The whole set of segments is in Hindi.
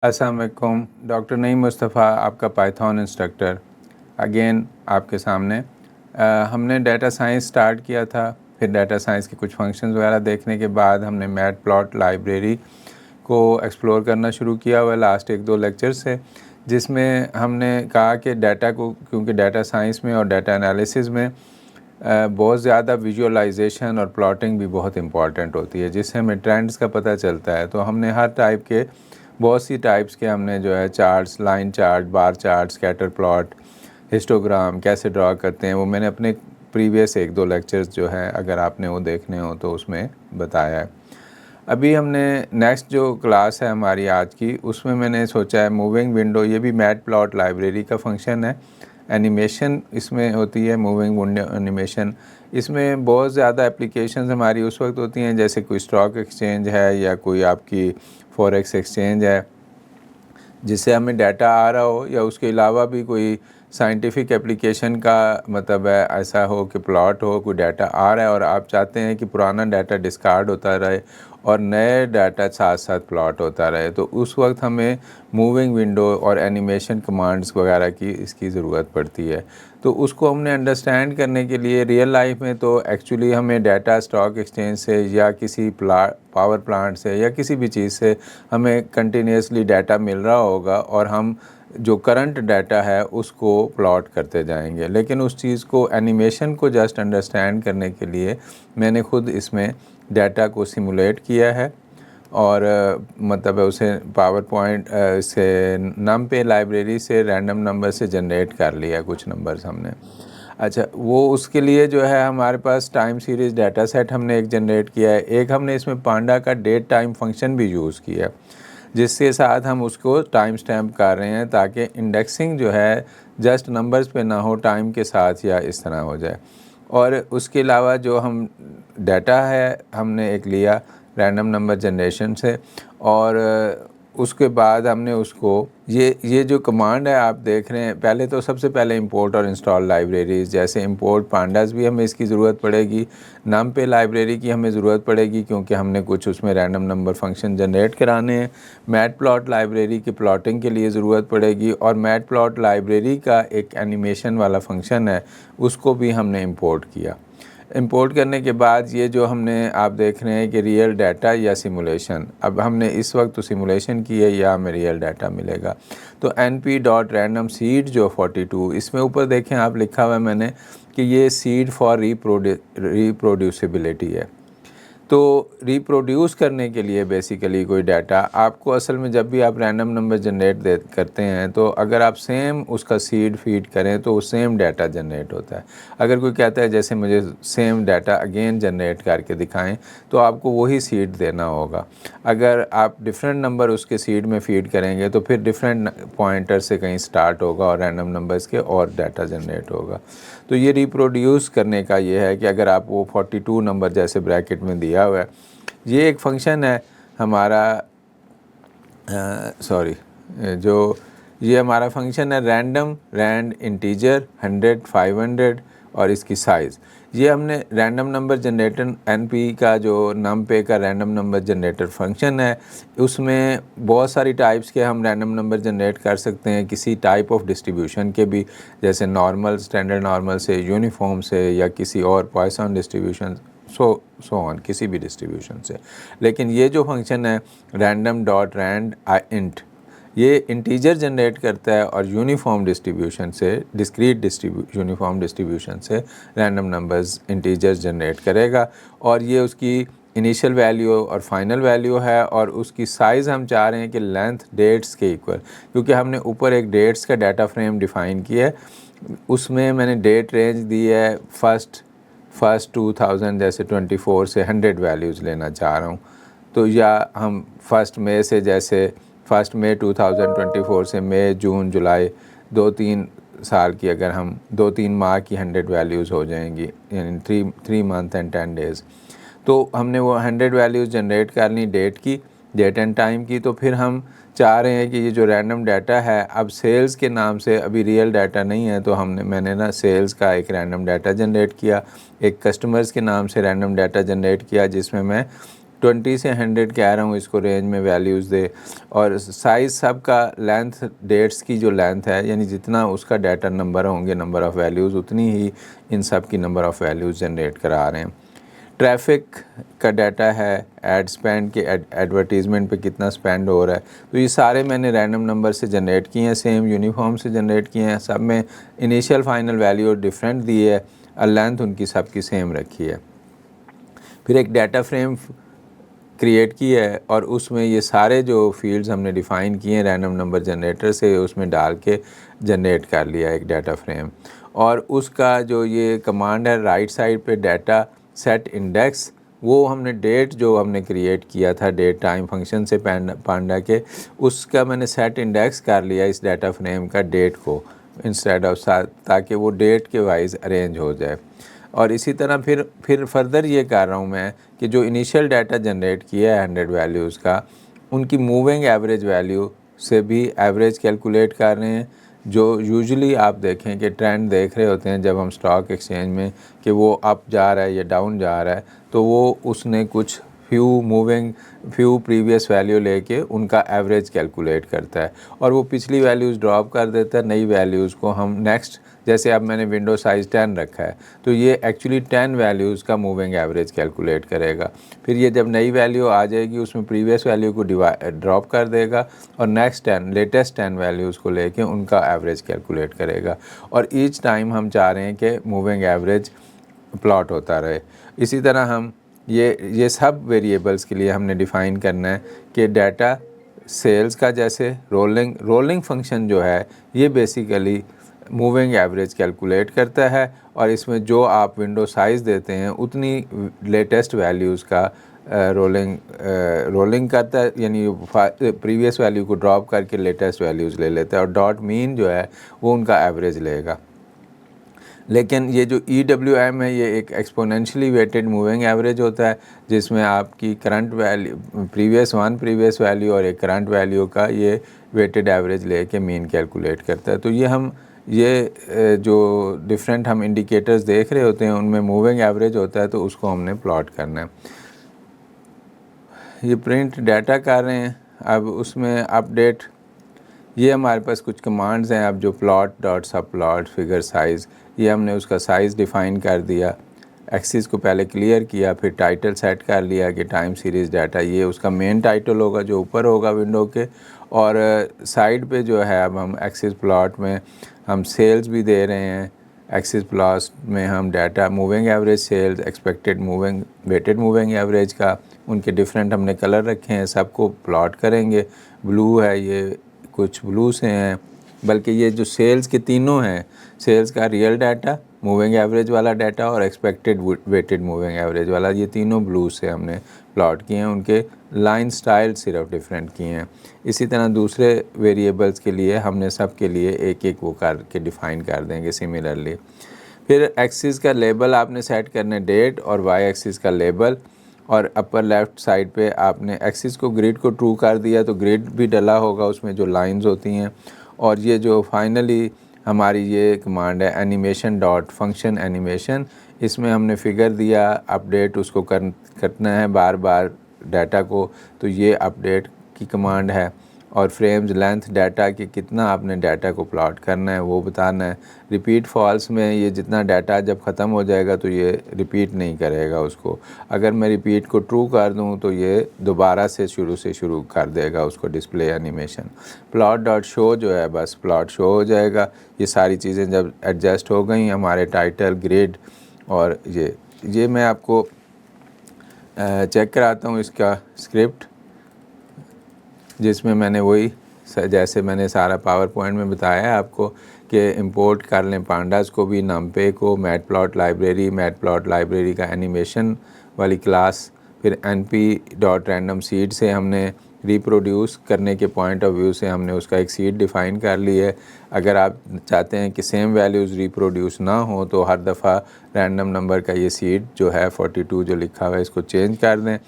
अस्सलाम वालेकुम। डॉक्टर नईम मुस्तफ़ा, आपका पाइथन इंस्ट्रक्टर अगेन आपके सामने। हमने डाटा साइंस स्टार्ट किया था, फिर डाटा साइंस के कुछ फंक्शंस वगैरह देखने के बाद हमने मैटप्लॉट लाइब्रेरी को एक्सप्लोर करना शुरू किया हुआ लास्ट 1-2 लेक्चर से, जिसमें हमने कहा कि डाटा को, क्योंकि डाटा साइंस में और डाटा एनालिसिस में बहुत ज़्यादा विजुअलाइजेशन और प्लॉटिंग भी बहुत इंपॉर्टेंट होती है, जिससे हमें ट्रेंड्स का पता चलता है। तो हमने हर टाइप के, बहुत सी टाइप्स के हमने जो है charts, line chart, bar chart, scatter plot, histogram कैसे ड्रा करते हैं, वो मैंने अपने प्रीवियस 1-2 लेक्चर्स जो है, अगर आपने वो देखने हो तो उसमें बताया है। अभी हमने नेक्स्ट जो क्लास है हमारी आज की, उसमें मैंने सोचा है मूविंग विंडो, ये भी मैटप्लॉट लाइब्रेरी का फंक्शन है। एनिमेशन इसमें होती है, मूविंग विंडो एनिमेशन। इसमें बहुत ज़्यादा एप्लीकेशंस हमारी उस वक्त होती हैं जैसे कोई स्टॉक एक्सचेंज है या कोई आपकी फॉरेक्स एक्सचेंज है, जिससे हमें डाटा आ रहा हो, या उसके अलावा भी कोई साइंटिफिक एप्लीकेशन का मतलब है ऐसा हो कि प्लॉट हो, कोई डाटा आ रहा है और आप चाहते हैं कि पुराना डाटा डिस्कार्ड होता रहे और नए डाटा साथ साथ प्लॉट होता रहे, तो उस वक्त हमें मूविंग विंडो और एनिमेशन कमांड्स वगैरह की इसकी ज़रूरत पड़ती है। तो उसको हमने अंडरस्टैंड करने के लिए रियल लाइफ में तो एक्चुअली हमें डाटा स्टॉक एक्सचेंज से या किसी पावर प्लांट से या किसी भी चीज़ से हमें कंटिन्यूसली डाटा मिल रहा होगा और हम जो करंट डाटा है उसको प्लॉट करते जाएंगे। लेकिन उस चीज़ को, एनिमेशन को जस्ट अंडरस्टैंड करने के लिए मैंने खुद इसमें डाटा को सिमुलेट किया है और मतलब उसे पावर पॉइंट से नमपे लाइब्रेरी से रैंडम नंबर से जनरेट कर लिया कुछ नंबर्स हमने। अच्छा, वो उसके लिए जो है हमारे पास टाइम सीरीज़ डाटा सेट हमने एक जनरेट किया है। एक हमने इसमें पांडा का डेट टाइम फंक्शन भी यूज़ किया है, जिसके साथ हम उसको टाइम स्टैम्प कर रहे हैं ताकि इंडेक्सिंग जो है जस्ट नंबर्स पे ना हो, टाइम के साथ या इस तरह हो जाए। और उसके अलावा जो हम डाटा है हमने एक लिया रैंडम नंबर जनरेशन से, और उसके बाद हमने उसको ये जो कमांड है आप देख रहे हैं, पहले तो सबसे पहले इंपोर्ट और इंस्टॉल लाइब्रेरीज़, जैसे इंपोर्ट पांडास भी हमें इसकी ज़रूरत पड़ेगी, नमपे लाइब्रेरी की हमें ज़रूरत पड़ेगी क्योंकि हमने कुछ उसमें रैंडम नंबर फंक्शन जनरेट कराने हैं, मैटप्लॉट लाइब्रेरी की प्लॉटिंग के लिए ज़रूरत पड़ेगी, और मैटप्लॉट लाइब्रेरी का एक एनिमेशन वाला फंक्शन है उसको भी हमने इंपोर्ट किया। इंपोर्ट करने के बाद ये जो हमने आप देख रहे हैं कि रियल डाटा या सिमुलेशन, अब हमने इस वक्त तो सिमुलेशन की है या हमें रियल डाटा मिलेगा। तो np.randomseed जो 42, इसमें ऊपर देखें आप लिखा हुआ है मैंने कि ये सीड फॉर रिप्रोड्यूसिबिलिटी है। तो रिप्रोड्यूस करने के लिए बेसिकली कोई डाटा आपको, असल में जब भी आप रैंडम नंबर जनरेट करते हैं तो अगर आप सेम उसका सीड फीड करें तो सेम डाटा जनरेट होता है। अगर कोई कहता है जैसे मुझे सेम डाटा अगेन जनरेट करके दिखाएं, तो आपको वही सीड देना होगा। अगर आप डिफरेंट नंबर उसके सीड में फीड करेंगे तो फिर डिफरेंट पॉइंटर से कहीं स्टार्ट होगा और रैंडम नंबर्स के और डाटा जनरेट होगा। तो ये रिप्रोड्यूस करने का ये है कि अगर आप वो 42 नंबर जैसे ब्रैकेट में दिया हुआ है, ये एक फंक्शन है हमारा, जो ये हमारा फंक्शन है रैंडम रैंड इंटीजर 100 500 और इसकी साइज़। ये हमने रैंडम नंबर जनरेटर एनपी का जो नमपे का रैंडम नंबर जनरेटर फंक्शन है, उसमें बहुत सारी टाइप्स के हम रैंडम नंबर जनरेट कर सकते हैं, किसी टाइप ऑफ डिस्ट्रीब्यूशन के भी, जैसे नॉर्मल, स्टैंडर्ड नॉर्मल से, यूनिफॉर्म से, या किसी और पॉइसन डिस्ट्रीब्यूशन, सो ऑन, किसी भी डिस्ट्रीब्यूशन से। लेकिन ये जो फंक्शन है random.rand int, ये इंटीजर जनरेट करता है और यूनिफॉर्म डिस्ट्रीब्यूशन से, डिस्क्रीट यूनिफॉर्म डिस्ट्रीब्यूशन से रैंडम नंबर्स इंटीजर्स जनरेट करेगा, और ये उसकी इनिशियल वैल्यू और फाइनल वैल्यू है, और उसकी साइज़ हम चाह रहे हैं कि लेंथ डेट्स के इक्वल, क्योंकि हमने ऊपर एक डेट्स का डाटा फ्रेम डिफ़ाइन किया है, उसमें मैंने डेट रेंज दी है फर्स्ट 2000 जैसे 24 से 100 वैल्यूज़ लेना चाह रहा हूँ। तो या हम 1 मई से, जैसे 1 मई 2024 से मई, जून, जुलाई, 2-3 साल की, अगर हम 2-3 माह की 100 वैल्यूज़ हो जाएंगी, यानी 3 मंथ एंड 10 डेज़। तो हमने वो 100 वैल्यूज़ जनरेट कर ली डेट की, डेट एंड टाइम की। तो फिर हम चाह रहे हैं कि ये जो रैंडम डाटा है, अब सेल्स के नाम से अभी रियल डाटा नहीं है, तो मैंने ना सेल्स का एक रैंडम डाटा जनरेट किया, एक कस्टमर्स के नाम से रैंडम डाटा जनरेट किया, जिसमें मैं 20 से 100 कह रहा हूँ, इसको रेंज में वैल्यूज़ दे। और साइज़ सब का लेंथ, डेट्स की जो लेंथ है, यानी जितना उसका डाटा नंबर होंगे, नंबर ऑफ़ वैल्यूज़, उतनी ही इन सब की नंबर ऑफ़ वैल्यूज़ जनरेट करा रहे हैं। ट्रैफिक का डाटा है, एड स्पेंड के एडवर्टीज़मेंट पे कितना स्पेंड हो रहा है, तो ये सारे मैंने रैंडम नंबर से जनरेट किए हैं, सेम यूनिफॉर्म से जनरेट किए हैं। सब में इनिशियल फाइनल वैल्यू डिफरेंट दी है और लेंथ उनकी सबकी सेम रखी है। फिर एक डाटा फ्रेम क्रिएट की है और उसमें ये सारे जो फील्ड्स हमने डिफ़ाइन किए हैं रैंडम नंबर जनरेटर से, उसमें डाल के जनरेट कर लिया एक डाटा फ्रेम। और उसका जो ये कमांड है राइट साइड पे डाटा सेट इंडेक्स, वो हमने डेट जो हमने क्रिएट किया था डेट टाइम फंक्शन से पांडा के, उसका मैंने सेट इंडेक्स कर लिया इस डाटा फ्रेम का डेट को इंस्टेड ऑफ, ताकि वो डेट के वाइज अरेंज हो जाए। और इसी तरह फिर फर्दर ये कर रहा हूँ मैं कि जो इनिशियल डाटा जनरेट किया है 100 वैल्यूज़ का, उनकी मूविंग एवरेज वैल्यू से भी एवरेज कैलकुलेट कर रहे हैं। जो यूजुअली आप देखें कि ट्रेंड देख रहे होते हैं जब हम स्टॉक एक्सचेंज में कि वो अप जा रहा है या डाउन जा रहा है, तो वो उसने कुछ फ्यू प्रीवियस वैल्यू लेके उनका एवरेज कैलकुलेट करता है और वो पिछली वैल्यूज़ ड्रॉप कर देता है। नई वैल्यूज़ को हम नेक्स्ट, जैसे अब मैंने विंडो साइज़ 10 रखा है, तो ये एक्चुअली 10 वैल्यूज़ का मूविंग एवरेज कैलकुलेट करेगा। फिर ये जब नई वैल्यू आ जाएगी उसमें प्रीवियस वैल्यू को ड्रॉप कर देगा और नेक्स्ट 10 लेटेस्ट 10 वैल्यूज़ को लेके उनका एवरेज कैलकुलेट करेगा। और ईच टाइम हम चाह रहे हैं कि मूविंग एवरेज प्लॉट होता रहे। इसी तरह हम ये सब वेरिएबल्स के लिए हमने डिफ़ाइन करना है कि डाटा सेल्स का जैसे रोलिंग फंक्शन जो है ये बेसिकली मूविंग एवरेज कैलकुलेट करता है और इसमें जो आप विंडो साइज़ देते हैं उतनी लेटेस्ट वैल्यूज़ का रोलिंग करता है, यानी प्रीवियस वैल्यू को ड्रॉप करके लेटेस्ट वैल्यूज़ ले लेता है और डॉट मीन जो है वो उनका एवरेज लेगा। लेकिन ये जो EWM है ये एक एक्सपोनेंशियली वेटेड मूविंग एवरेज होता है, जिसमें आपकी करंट वैल्यू प्रीवियस वैल्यू और एक करंट वैल्यू का ये वेटेड एवरेज लेके मीन कैलकुलेट करता है। तो ये जो डिफरेंट हम इंडिकेटर्स देख रहे होते हैं उनमें मूविंग एवरेज होता है, तो उसको हमने प्लॉट करना है। ये प्रिंट डाटा कर रहे हैं, अब उसमें अपडेट, ये हमारे पास कुछ कमांड्स हैं। अब जो प्लॉट डॉट सब प्लॉट फिगर साइज़, ये हमने उसका साइज़ डिफ़ाइन कर दिया, एक्सिस को पहले क्लियर किया, फिर टाइटल सेट कर लिया कि टाइम सीरीज़ डाटा, ये उसका मेन टाइटल होगा जो ऊपर होगा विंडो के। और साइड पे जो है अब हम एक्सिस प्लॉट में हम सेल्स भी दे रहे हैं। एक्सिस प्लॉट में हम data moving average sales, expected moving, weighted moving average का, उनके डिफरेंट हमने कलर रखे हैं, सबको प्लॉट करेंगे। ब्लू है, ये कुछ ब्लू से हैं, बल्कि ये जो सेल्स के तीनों हैं, सेल्स का रियल डाटा, मूविंग एवरेज वाला डाटा और एक्सपेक्टेड वेटेड मूविंग एवरेज वाला, ये तीनों ब्लू से हमने प्लॉट किए हैं। उनके लाइन स्टाइल सिर्फ डिफरेंट किए हैं। इसी तरह दूसरे वेरिएबल्स के लिए हमने सब के लिए एक एक वो करके डिफ़ाइन कर देंगे सिमिलरली। फिर एक्सिस का लेबल आपने सेट करना है डेट, और वाई एक्सिस का लेबल, और अपर लेफ़्ट साइड पे आपने एक्सिस को ग्रिड को ट्रू कर दिया तो ग्रिड भी डला होगा उसमें जो लाइंस होती हैं। और ये जो फाइनली हमारी ये कमांड है एनिमेशन डॉट फंक्शन एनिमेशन, इसमें हमने फिगर दिया, अपडेट उसको करना है बार बार डाटा को, तो ये अपडेट की कमांड है। और फ्रेम्स लेंथ डाटा कि कितना आपने डाटा को प्लॉट करना है वो बताना है। रिपीट फॉल्स में ये जितना डाटा जब ख़त्म हो जाएगा तो ये रिपीट नहीं करेगा उसको। अगर मैं रिपीट को ट्रू कर दूं तो ये दोबारा से शुरू कर देगा उसको display animation. Plot dot show जो है बस प्लॉट शो हो जाएगा। ये सारी चीज़ें जब एडजस्ट हो गई, हमारे टाइटल, ग्रिड और ये मैं आपको चेक कराता हूँ इसका स्क्रिप्ट, जिसमें मैंने वही जैसे मैंने सारा पावर पॉइंट में बताया है आपको कि इंपोर्ट कर लें पांडास को भी, नमपे को, मैटप्लॉट लाइब्रेरी का एनिमेशन वाली क्लास, फिर np.randomSeed से हमने रिप्रोड्यूस करने के पॉइंट ऑफ व्यू से हमने उसका एक सीड डिफ़ाइन कर ली है। अगर आप चाहते हैं कि सेम वैल्यूज़ रिप्रोड्यूस ना हो तो हर दफ़ा रैंडम नंबर का ये सीड जो है 42 जो लिखा हुआ है इसको चेंज कर दें।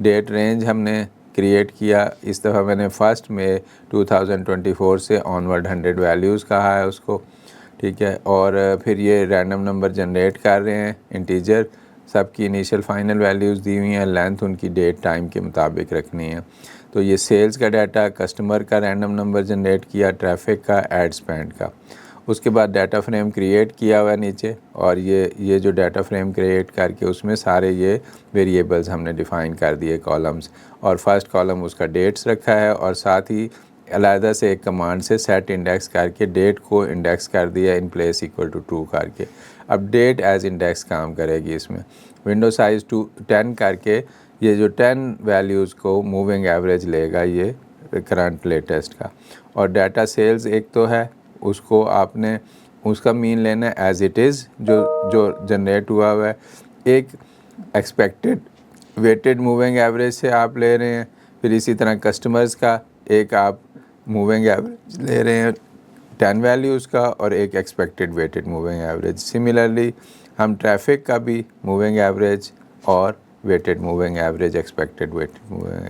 डेट रेंज हमने क्रिएट किया, इस दफ़ा मैंने फर्स्ट में 2024 से ऑनवर्ड 100 वैल्यूज़ कहा है उसको, ठीक है। और फिर ये रैंडम नंबर जनरेट कर रहे हैं इंटीजर सबकी इनिशियल फाइनल वैल्यूज़ दी हुई हैं, लेंथ उनकी डेट टाइम के मुताबिक रखनी है। तो ये सेल्स का डाटा, कस्टमर का रैंडम नंबर जनरेट किया, ट्रैफिक का, एड स्पेंड का। उसके बाद डाटा फ्रेम क्रिएट किया हुआ है नीचे, और ये जो डाटा फ्रेम क्रिएट करके उसमें सारे ये वेरिएबल्स हमने डिफ़ाइन कर दिए कॉलम्स, और फर्स्ट कॉलम उसका डेट्स रखा है, और साथ ही अलहदा से एक कमांड से सेट इंडेक्स करके डेट को इंडेक्स कर दिया in place equal to true करके। अब डेट एज इंडेक्स काम करेगी इसमें। विंडो साइज़ 10 करके ये जो 10 वैल्यूज़ को मूविंग एवरेज लेगा ये करंट लेटेस्ट का। और डाटा सेल्स एक तो है, उसको आपने उसका मीन लेना है एज इट इज़ जो जनरेट हुआ है। एक एक्सपेक्टेड वेटेड मूविंग एवरेज से आप ले रहे हैं। फिर इसी तरह कस्टमर्स का एक आप मूविंग एवरेज ले रहे हैं 10 वैल्यूज़ का, और एक expected weighted moving average. Similarly हम ट्रैफिक का भी मूविंग एवरेज और weighted moving average, expected weighted moving,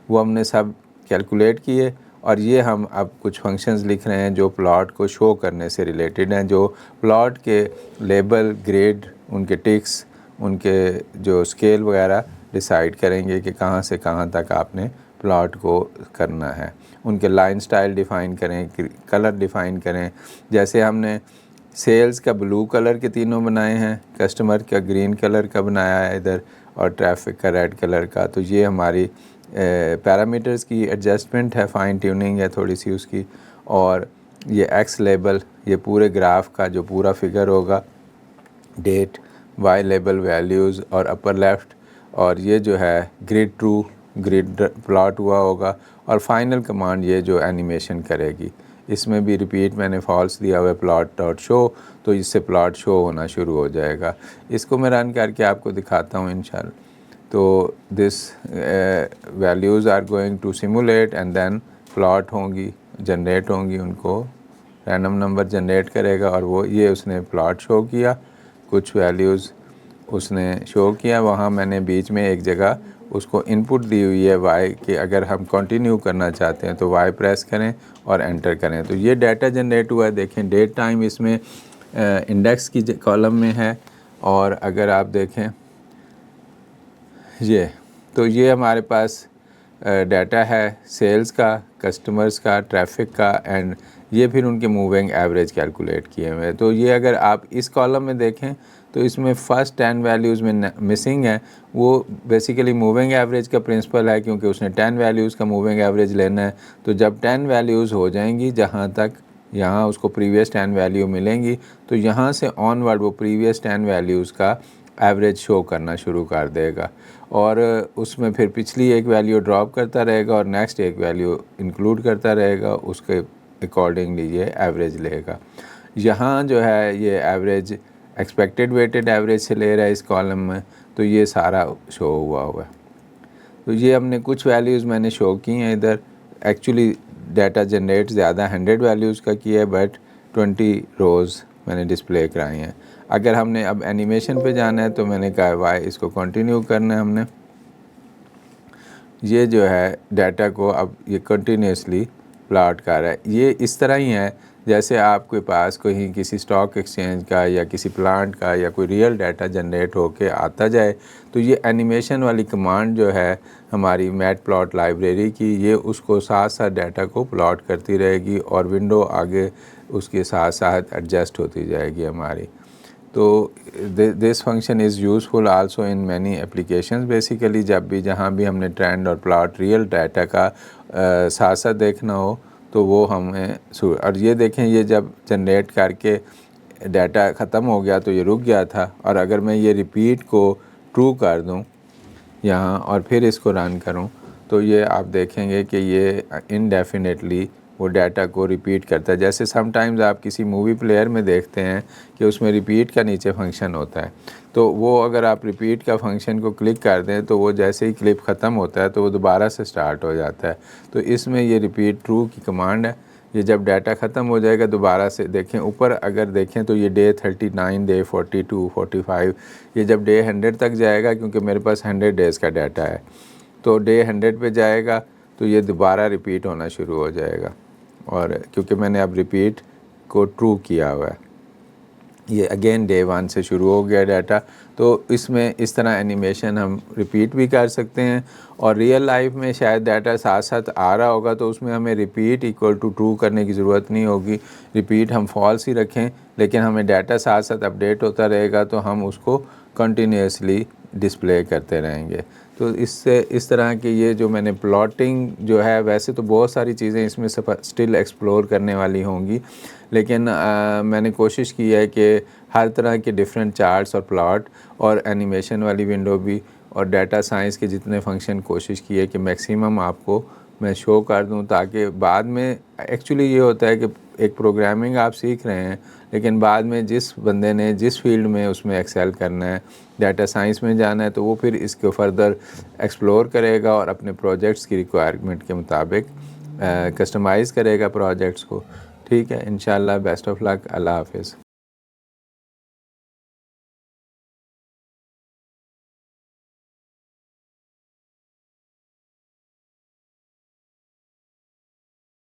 वो हमने सब कैलकुलेट किए। और ये हम अब कुछ फंक्शंस लिख रहे हैं जो प्लॉट को शो करने से रिलेटेड हैं, जो प्लॉट के लेबल, ग्रेड, उनके टिक्स, उनके जो स्केल वगैरह डिसाइड करेंगे कि कहाँ से कहाँ तक आपने प्लॉट को करना है। उनके लाइन स्टाइल डिफ़ाइन करें, कलर डिफ़ाइन करें। जैसे हमने सेल्स का ब्लू कलर के तीनों बनाए हैं, कस्टमर का ग्रीन कलर का बनाया है इधर, और ट्रैफिक का रेड कलर का। तो ये हमारी पैरामीटर्स की एडजस्टमेंट है, फाइन ट्यूनिंग है थोड़ी सी उसकी। और ये एक्स लेबल, ये पूरे ग्राफ का जो पूरा फिगर होगा, डेट, वाई लेबल वैल्यूज़ और अपर लेफ़्ट, और ये जो है ग्रिड ट्रू, ग्रिड प्लॉट हुआ होगा। और फाइनल कमांड ये जो एनिमेशन करेगी, इसमें भी रिपीट मैंने फॉल्स दिया हुआ है प्लॉट डॉट शो, तो इससे प्लॉट शो होना शुरू हो जाएगा। इसको मैं रन करके आपको दिखाता हूँ इंशाल्लाह। तो this values are going to simulate and then plot होंगी, जनरेट होंगी, उनको रैंडम नंबर जनरेट करेगा, और वो ये उसने प्लॉट शो किया, कुछ वैल्यूज़ उसने शो किया। वहाँ मैंने बीच में एक जगह उसको इनपुट दी हुई है वाई कि अगर हम कंटिन्यू करना चाहते हैं तो वाई प्रेस करें और एंटर करें। तो ये डाटा जनरेट हुआ है, देखें डेट टाइम इसमें इंडेक्स की कॉलम में है। और अगर आप देखें ये, तो ये हमारे पास डाटा है सेल्स का, कस्टमर्स का, ट्रैफिक का, एंड ये फिर उनके मूविंग एवरेज कैलकुलेट किए हुए हैं। तो ये अगर आप इस कॉलम में देखें तो इसमें फ़र्स्ट 10 वैल्यूज़ में मिसिंग है। वो बेसिकली मूविंग एवरेज का प्रिंसिपल है, क्योंकि उसने 10 वैल्यूज़ का मूविंग एवरेज लेना है। तो जब 10 वैल्यूज़ हो जाएंगी, जहाँ तक यहाँ उसको प्रीवियस 10 वैल्यू मिलेंगी, तो यहाँ से ऑनवर्ड वो प्रीवियस 10 वैल्यूज़ का एवरेज शो करना शुरू कर देगा, और उसमें फिर पिछली एक वैल्यू ड्रॉप करता रहेगा और नेक्स्ट एक वैल्यू इंक्लूड करता रहेगा, उसके अकॉर्डिंगली ये एवरेज लेगा। यहाँ जो है ये एवरेज एक्सपेक्टेड वेटेड एवरेज से ले रहा है इस कॉलम में, तो ये सारा शो हुआ है। तो ये हमने कुछ वैल्यूज़ मैंने शो की हैं इधर। एक्चुअली डाटा जनरेट ज़्यादा 100 वैल्यूज़ का किया है, बट 20 रोज़ मैंने डिस्प्ले कराई हैं। अगर हमने अब एनिमेशन पे जाना है तो मैंने कहा वाई इसको कंटिन्यू करना है हमने। ये जो है डाटा को अब ये कंटिन्यूसली प्लॉट कर रहा है। ये इस तरह ही है जैसे आपके पास कोई किसी स्टॉक एक्सचेंज का या किसी प्लांट का या कोई रियल डाटा जनरेट होके आता जाए, तो ये एनिमेशन वाली कमांड जो है हमारी मैट प्लॉट लाइब्रेरी की, ये उसको साथ साथ डाटा को प्लॉट करती रहेगी और विंडो आगे उसके साथ साथ एडजस्ट होती जाएगी हमारी। तो this function is useful also in many applications. Basically जब भी जहाँ भी हमने ट्रेंड और प्लॉट रियल डाटा का साथ साथ देखना हो तो वो हमें और ये देखें, ये जब जनरेट करके डाटा ख़त्म हो गया तो ये रुक गया था, और अगर मैं ये रिपीट को ट्रू कर दूं यहाँ और फिर इसको रन करूं तो ये आप देखेंगे कि ये इनडेफिनेटली वो डाटा को रिपीट करता है। जैसे समटाइम्स आप किसी मूवी प्लेयर में देखते हैं कि उसमें रिपीट का नीचे फंक्शन होता है, तो वो अगर आप रिपीट का फंक्शन को क्लिक कर दें तो वो जैसे ही क्लिप ख़त्म होता है तो वो दोबारा से स्टार्ट हो जाता है। तो इसमें ये रिपीट ट्रू की कमांड है। ये जब डाटा ख़त्म हो जाएगा दोबारा से देखें, ऊपर अगर देखें तो ये डे 39, डे 42, 45, ये जब डे 100 तक जाएगा, क्योंकि मेरे पास 100 डेज़ का डाटा है, तो डे 100 पे जाएगा तो ये दोबारा रिपीट होना शुरू हो जाएगा, और क्योंकि मैंने अब रिपीट को ट्रू किया हुआ है। ये अगेन डे 1 से शुरू हो गया डाटा। तो इसमें इस तरह एनिमेशन हम रिपीट भी कर सकते हैं, और रियल लाइफ में शायद डाटा साथ साथ आ रहा होगा तो उसमें हमें रिपीट इक्वल टू ट्रू करने की ज़रूरत नहीं होगी। रिपीट हम फॉल्स ही रखें, लेकिन हमें डाटा साथ साथ अपडेट होता रहेगा तो हम उसको कंटिन्यूसली डिस्प्ले करते रहेंगे। तो इससे इस तरह की ये जो मैंने प्लॉटिंग जो है, वैसे तो बहुत सारी चीज़ें इसमें स्टिल एक्सप्लोर करने वाली होंगी, लेकिन मैंने कोशिश की है कि हर तरह के डिफरेंट चार्ट्स और प्लॉट और एनिमेशन वाली विंडो भी और डाटा साइंस के जितने फंक्शन कोशिश की है कि मैक्सिमम आपको मैं शो कर दूं, ताकि बाद में एक्चुअली ये होता है कि एक प्रोग्रामिंग आप सीख रहे हैं, लेकिन बाद में जिस बंदे ने जिस फील्ड में उसमें एक्सेल करना है, डाटा साइंस में जाना है, तो वो फिर इसको फर्दर एक्सप्लोर करेगा और अपने प्रोजेक्ट्स की रिक्वायरमेंट के मुताबिक कस्टमाइज़ करेगा प्रोजेक्ट्स को। ठीक है, इंशाल्लाह। Best of luck. अल्लाह हाफ़िज़।